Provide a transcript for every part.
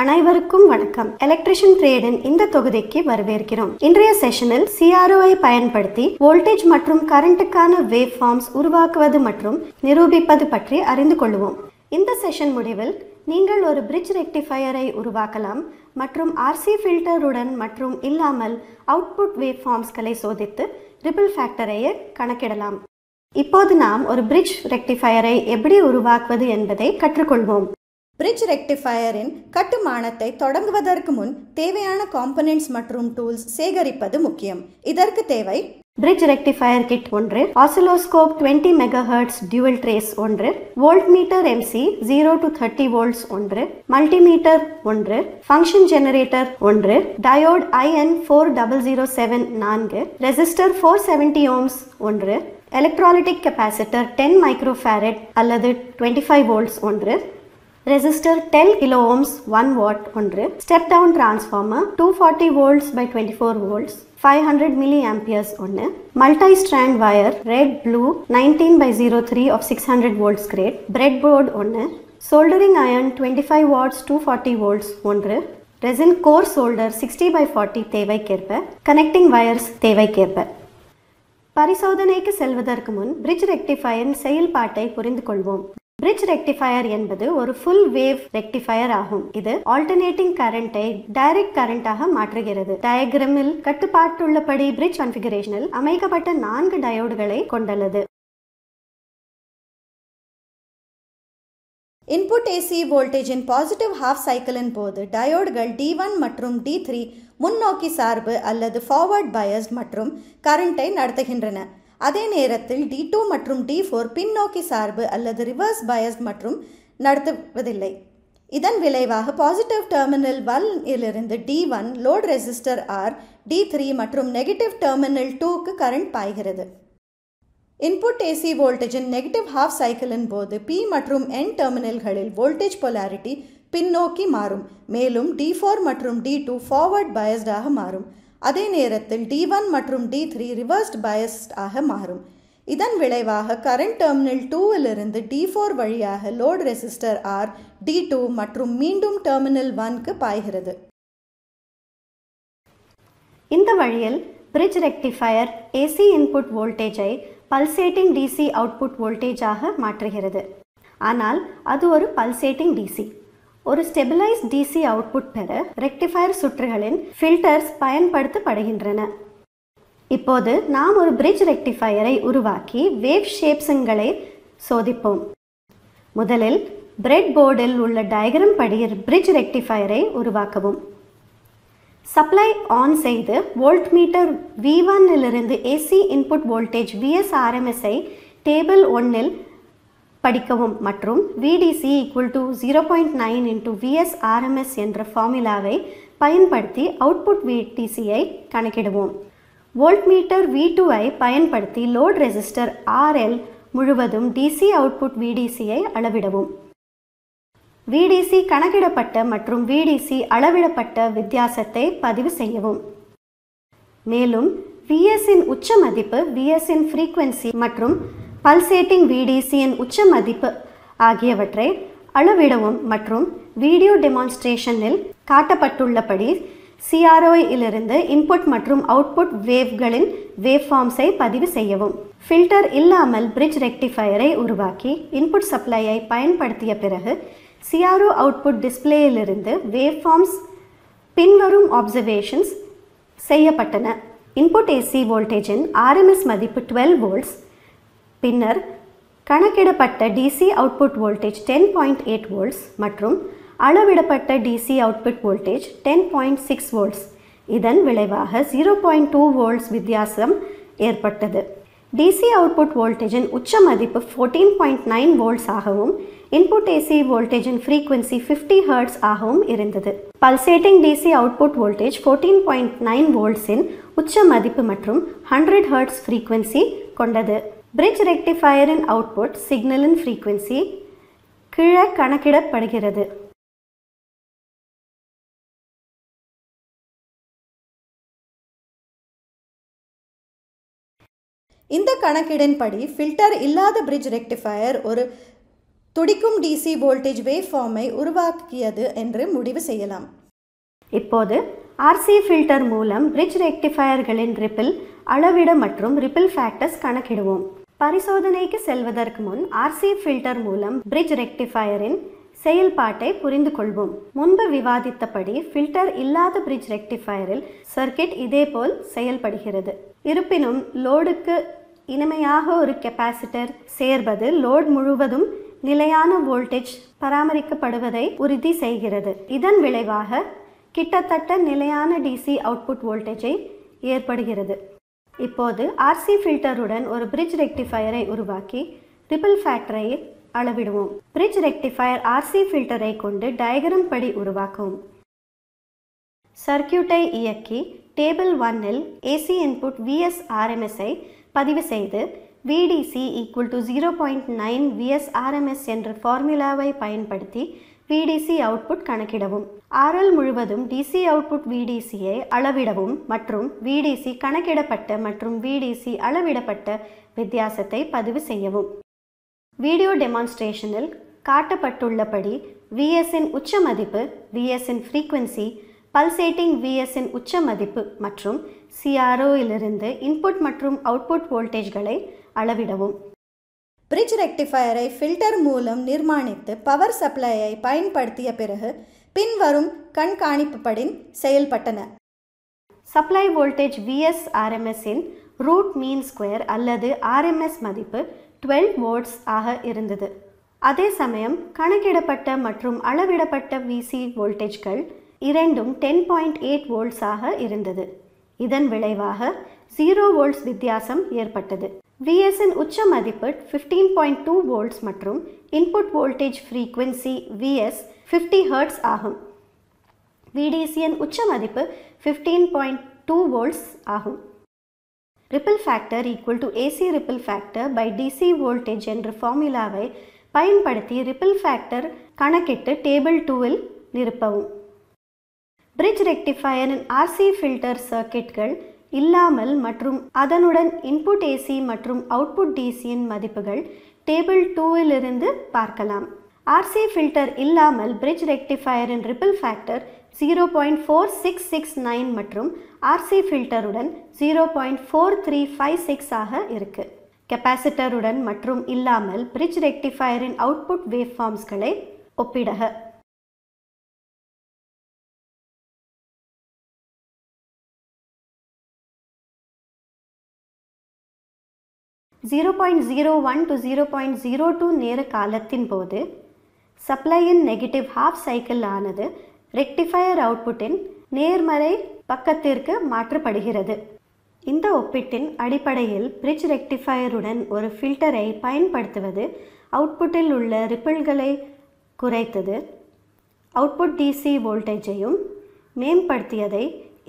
அனைவருக்கும் வணக்கம். Electrician trade-in இந்த தொகுதிக்கு வரவேற்கிறோம். இன்றைய செஷனில் CROஐ பயன்படுத்தி வோல்டேஜ் மற்றும் கரண்ட்டுக்கான வேவ் ஃபார்ம்ஸ் உருவாக்குவது மற்றும் நிரூபிப்பது பற்றி அறிந்து கொள்வோம். இந்த செஷன் முடிவில் நீங்கள் ஒரு பிரிட்ஜ் ரெக்டிஃபையரை உருவாக்கலாம் மற்றும் RC ஃபில்டருடன் மற்றும் இல்லாமல் அவுட்புட் வேவ் ஃபார்ம்ஸ்களை சோதித்து ரிப்பிள் ஃபேக்டரை கணக்கிடலாம். இப்போது நாம் ஒரு பிரிட்ஜ் ரெக்டிஃபையரை எப்படி உருவாக்குவது என்பதை கற்றுக்கொள்வோம். பிரிட்ஜ் ரெக்டிஃபையரின் கட்டுமானத்தை தொடங்குவதற்கு முன் தேவையான காம்பனன்ட்ஸ் மற்றும் டூல்ஸ் சேகரிப்பது முக்கியம். இதற்கு தேவை bridge rectifier kit 1, oscilloscope 20 MHz dual trace 1, volt meter MC 0 to 30 volts 1, multimeter 1, function generator 1, diode IN4007 4, resistor 470 ohms 1, electrolytic capacitor 10 microfarad அல்லது 25 volts 1, resistor 10 kilo ohms 1 watt 1, step down transformer 240 volts by 24 volts 500 milliamperes 1, multi strand wire red blue 19 by 03 of 600 volts grade, bread board 1, soldering iron 25 watts 240 volts 1, resin core shoulder 60 by 40 தேவைக்கேற்ப, connecting wires தேவைக்கேற்ப. பரிசோதனைக்கு செல்வதற்கு முன் bridge ரெக்டிஃபையரின் செயல்பாட்டை புரிந்து கொள்வோம். Bridge rectifier என்பது ஒரு ஃபுல் வேவ் ரெக்டிஃபையர் ஆகும். இது ஆல்டர்னேட்டிங் கரண்டை டைரக்ட் கரண்டாக மாற்றுகிறது. டயக்ராமில் கட்டுப்பாட்டுள்ளபடி பிரிட்ஜ் கான்ஃபிகரேஷனில் அமைக்கப்பட்ட 4 டயோடுகளை கொண்டுள்ளது. இன்புட் AC வோல்டேஜின் பாசிட்டிவ் ஹாஃப் சைக்கிளின் போது டயோடுகள் D1 மற்றும் D3 முன்னோக்கி சார்பு அல்லது ஃபார்வர்ட் பயஸ்ட் மற்றும் கரண்டை நடத்துகின்றன. அதே நேரத்தில் D2 மற்றும் D4 பின்னோக்கி சார்பு அல்லது ரிவர்ஸ் பயஸ்ட் மற்றும் நடத்துவதில்லை. இதன் விளைவாக பாசிட்டிவ் டெர்மினல் 1 இலிருந்து D1 load resistor R, D3 மற்றும் நெகட்டிவ் டெர்மினல் 2க்கு கரண்ட் பாய்கிறது. இன்புட் AC வோல்டேஜின் நெகட்டிவ் ஹாஃப் சைக்கிளின் போது P மற்றும் N டெர்மினல்களில் வோல்டேஜ் போலாரிட்டி பின்னோக்கி மாறும். மேலும் D4 மற்றும் D2 ஃபார்வர்ட் பயஸ்டாக மாறும். அதே நேரத்தில் D1 மற்றும் D3 ரிவர்ஸ்ட் பயஸ்ட் ஆக மாறும். இதன் விளைவாக கரண்ட் டெர்மினல் 2 இலிருந்து D4 வழியாக லோட் ரெசிஸ்டர் R, D2 மற்றும் மீண்டும் டெர்மினல் 1க்கு பாய்கிறது. இந்த வழியில் பிரிட்ஜ் ரெக்டிஃபையர் AC இன்புட் வோல்டேஜை பல்சேட்டிங் DC அவுட்புட் வோல்டேஜாக மாற்றுகிறது. ஆனால் அது ஒரு பல்சேட்டிங் DC. ஒரு ஸ்டெபிளைஸ் DC அவுட்புட் பெற ரெக்டிஃபையர் சுற்றுகளின் ஃபில்டர்ஸ் பயன்படுத்தப்படுகின்றன. இப்போது நாம் ஒரு பிரிட்ஜ் ரெக்டிஃபையரை உருவாக்கி வேவ் ஷேப்ஸ்களை சோதிப்போம். முதலில் பிரெட் போர்டில் உள்ள டயக்ராம் படி பிரிட்ஜ் ரெக்டிஃபையரை உருவாக்கவும். சப்ளை ஆன் செய்து வோல்ட் மீட்டர் V1 இலிருந்து AC இன்புட் வோல்டேஜ் VSRMSஐ டேபிள் 1 படிக்கவும் மற்றும் VDC = 0.9 into VSRMS என்ற ஃபார்முலாவை பயன்படுத்தி அவுட்புட் VDCயை கணக்கிடுவோம். வோல்ட் மீட்டர் V2ஐ பயன்படுத்தி லோட் ரெசிஸ்டர் RL முழுவதும் DC அவுட்புட் VDCயை அளவிடவும். VDC கணக்கிடப்பட்ட மற்றும் VDC அளவிடப்பட்ட வித்தியாசத்தை பதிவு செய்யவும். மேலும் VSஇன் உச்ச மதிப்பு, VSஇன் ஃப்ரீக்வன்சி மற்றும் பல்சேட்டிங் VDCயின் உச்ச மதிப்பு ஆகியவற்றை அளவிடவும் மற்றும் வீடியோ டெமான்ஸ்ட்ரேஷனில் காட்டப்பட்டுள்ளபடி CRO இலிருந்து இன்புட் மற்றும் அவுட்புட் வேவ்களின் வேவ் ஃபார்ம்ஸை பதிவு செய்யவும். ஃபில்டர் இல்லாமல் பிரிட்ஜ் ரெக்டிஃபையரை உருவாக்கி இன்புட் சப்ளையை பயன்படுத்திய பிறகு CRO அவுட்புட் டிஸ்பிளேயிலிருந்து வேவ் ஃபார்ம்ஸ் பின்வரும் ஆப்சர்வேஷன்ஸ் செய்யப்பட்டன. இன்புட் AC வோல்டேஜின் RMS மதிப்பு 12 volts, பின்னர் கணக்கிடப்பட்ட DC அவுட்புட் வோல்டேஜ் 10.8 volts மற்றும் அளவிடப்பட்ட DC அவுட்புட் வோல்டேஜ் 10.6 volts. இதன் விளைவாக 0.2 volts வித்தியாசம் ஏற்பட்டது. DC அவுட்புட் வோல்டேஜின் உச்ச மதிப்பு 14.9 volts ஆகவும் இன்புட் AC வோல்டேஜின் ஃப்ரீக்வன்சி 50 Hz ஆகவும் இருந்தது. பல்சேட்டிங் DC அவுட்புட் வோல்டேஜ் 14.9 voltsஇன் உச்ச மதிப்பு மற்றும் 100 Hz ஃப்ரீக்வன்சி கொண்டது. பிரிட்ஜ் ரெக்டிஃபையரின் அவுட்புட் சிக்னலின் ஃப்ரீக்வன்சி கீழே கணக்கிடப்படுகிறது. இந்த கணக்கிடின்படி ஃபில்டர் இல்லாத பிரிட்ஜ் ரெக்டிஃபையர் ஒரு துடிக்கும் DC வோல்டேஜ் வேவ் ஃபார்மை உருவாக்கியது என்று முடிவு செய்யலாம். இப்போது RC ஃபில்டர் மூலம் பிரிட்ஜ் ரெக்டிஃபயர்களின் ரிப்பிள் அளவிட மற்றும் ரிப்பிள் ஃபேக்டர்ஸ் கணக்கிடுவோம். பரிசோதனைக்கு செல்வதற்கு முன் RC ஃபில்டர் மூலம் பிரிட்ஜ் ரெக்டிஃபயரின் செயல்பாட்டை புரிந்து கொள்வோம். முன்பு விவாதித்தபடி ஃபில்டர் இல்லாத பிரிட்ஜ் ரெக்டிஃபயரில் சர்க்கிட் இதேபோல் செயல்படுகிறது. இருப்பினும் லோடுக்கு இணையாக ஒரு கெப்பாசிட்டர் சேர்வது லோட் முழுவதும் நிலையான வோல்டேஜ் பராமரிக்கப்படுவதை உறுதி செய்கிறது. இதன் விளைவாக கிட்டத்தட்ட நிலையான DC அவுட்புட் வோல்டேஜை ஏற்படுகிறது. இப்போது RC ஃபில்டருடன் ஒரு பிரிட்ஜ் ரெக்டிஃபயரை உருவாக்கி ரிப்பிள் ஃபேக்டரை அளவிடுவோம். பிரிட்ஜ் ரெக்டிஃபயர் RC ஃபில்டரை கொண்டு டயக்ராம் படி உருவாக்குவோம். சர்க்கியூட்டை இயக்கி டேபிள் 1இல் AC இன்புட் Vs RMSஐ பதிவு செய்து VDC = 0.9 Vs RMS என்ற ஃபார்முலாவை பயன்படுத்தி VDC அவுட்புட் கணக்கிடவும். RL முழுவதும் DC அவுட்புட் VDCயை அளவிடவும் மற்றும் VDC கணக்கிடப்பட்ட மற்றும் VDC அளவிடப்பட்ட வித்தியாசத்தை பதிவு செய்யவும். வீடியோ டெமான்ஸ்ட்ரேஷனில் காட்டப்பட்டுள்ளபடி Vsஇன் உச்ச மதிப்பு, Vsஇன் ஃப்ரீக்வன்சி, பல்சேட்டிங் Vsஇன் உச்ச மதிப்பு மற்றும் CRO இலிருந்து இன்புட் மற்றும் அவுட்புட் வோல்டேஜ்களை அளவிடவும். பிரிட்ஜ் ரெக்டிஃபயரை ஃபில்டர் மூலம் நிர்மாணித்து பவர் சப்ளையை பயன்படுத்திய பிறகு பின்வரும் கண்காணிப்புப்படி செயல்பட்டன. சப்ளை வோல்டேஜ் Vs RMSஇன் ரூட் மீன் ஸ்கொயர் அல்லது RMS மதிப்பு 12 வோல்ட்ஸ் ஆக இருந்தது. அதே சமயம் கணக்கிடப்பட்ட மற்றும் அளவிடப்பட்ட VC வோல்டேஜ்கள் இரண்டும் 10.8 வோல்ட்ஸ் ஆக இருந்தது. இதன் விளைவாக 0 வோல்ட்ஸ் வித்தியாசம் ஏற்பட்டது. Vsஇன் உச்ச மதிப்பு 15.2 வோல்ட்ஸ் மற்றும் input voltage frequency Vs 50 hertz ஆகும். VDCயின் உச்ச மதிப்பு 15.2 வோல்ட்ஸ் ஆகும். Ripple factor = AC ripple factor by DC voltage என்ற ஃபார்முலாவை பயன்படுத்தி ரிப்பிள் ஃபேக்டர் கணக்கிட்டு டேபிள் 2இல் நிரப்பவும். பிரிட்ஜ் ரெக்டிஃபயரின் RC ஃபில்டர் சர்க்கிட்கள் இல்லாமல் மற்றும் அதனுடன் இன்புட் AC மற்றும் அவுட்புட் DCயின் மதிப்புகள் டேபிள் 2இலிருந்து பார்க்கலாம். RC ஃபில்டர் இல்லாமல் பிரிட்ஜ் ரெக்டிஃபயரின் ரிப்பிள் ஃபேக்டர் 0.4669 மற்றும் RC ஃபில்டருடன் 0.4356 ஆக இருக்கு. கெப்பாசிட்டருடன் மற்றும் இல்லாமல் பிரிட்ஜ் ரெக்டிஃபயரின் அவுட்புட் வேவ் ஃபார்ம்ஸ்களை ஒப்பிடுக. (0.01 to 0.02 நேர காலத்தின் போது சப்ளையின் நெகட்டிவ் ஹாஃப் சைக்கிள் ஆனது ரெக்டிஃபயர் அவுட்புட்டின் நேர்மறை பக்கத்திற்கு மாற்றப்படுகிறது. இந்த ஒப்பீட்டின் அடிப்படையில் பிரிட்ஜ் ரெக்டிஃபயருடன் ஒரு ஃபில்டரை பயன்படுத்துவது அவுட்புட்டில் உள்ள ரிப்பிள்களை குறைத்தது, அவுட்புட் DC வோல்டேஜையும் மேம்படுத்தியதை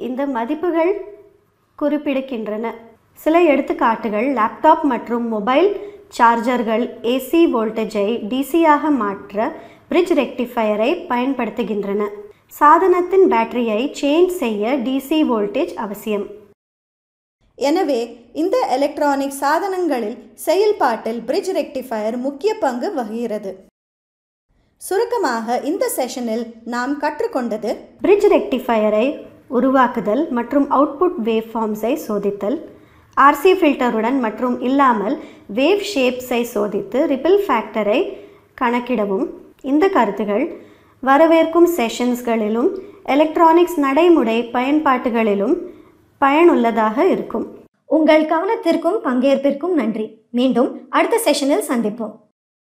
இந்த மதிப்புகள் குறிப்பிடுகின்றன. சில எடுத்துக்காட்டுகள் லேப்டாப் மற்றும் மொபைல் சார்ஜர்கள் AC வோல்டேஜை DCயாக மாற்ற பிரிட்ஜ் ரெக்டிஃபயரை பயன்படுத்துகின்றன. சாதனத்தின் பேட்டரியை சேஞ்ச் செய்ய DC வோல்டேஜ் அவசியம். எனவே இந்த எலக்ட்ரானிக் சாதனங்களில் செயல்பாட்டில் பிரிட்ஜ் ரெக்டிஃபயர் முக்கிய பங்கு வகிக்கிறது. சுருக்கமாக இந்த செஷனில் நாம் கற்றுக்கொண்டது: பிரிட்ஜ் ரெக்டிஃபயரை உருவாக்குதல் மற்றும் அவுட்புட் வேவ் ஃபார்ம்ஸை சோதித்தல், RC ஃபில்டருடன் மற்றும் இல்லாமல் வேவ் ஷேப்ஸை சோதித்து ரிப்பிள் ஃபேக்டரை கணக்கிடவும். இந்த கருத்துகள் வரவேற்கும் செஷன்ஸ்களிலும் எலக்ட்ரானிக்ஸ் நடைமுறை பயன்பாட்டுகளிலும் பயனுள்ளதாக இருக்கும். உங்கள் கவனத்திற்கும் பங்கேற்பிற்கும் நன்றி. மீண்டும் அடுத்த செஷனில் சந்திப்போம்.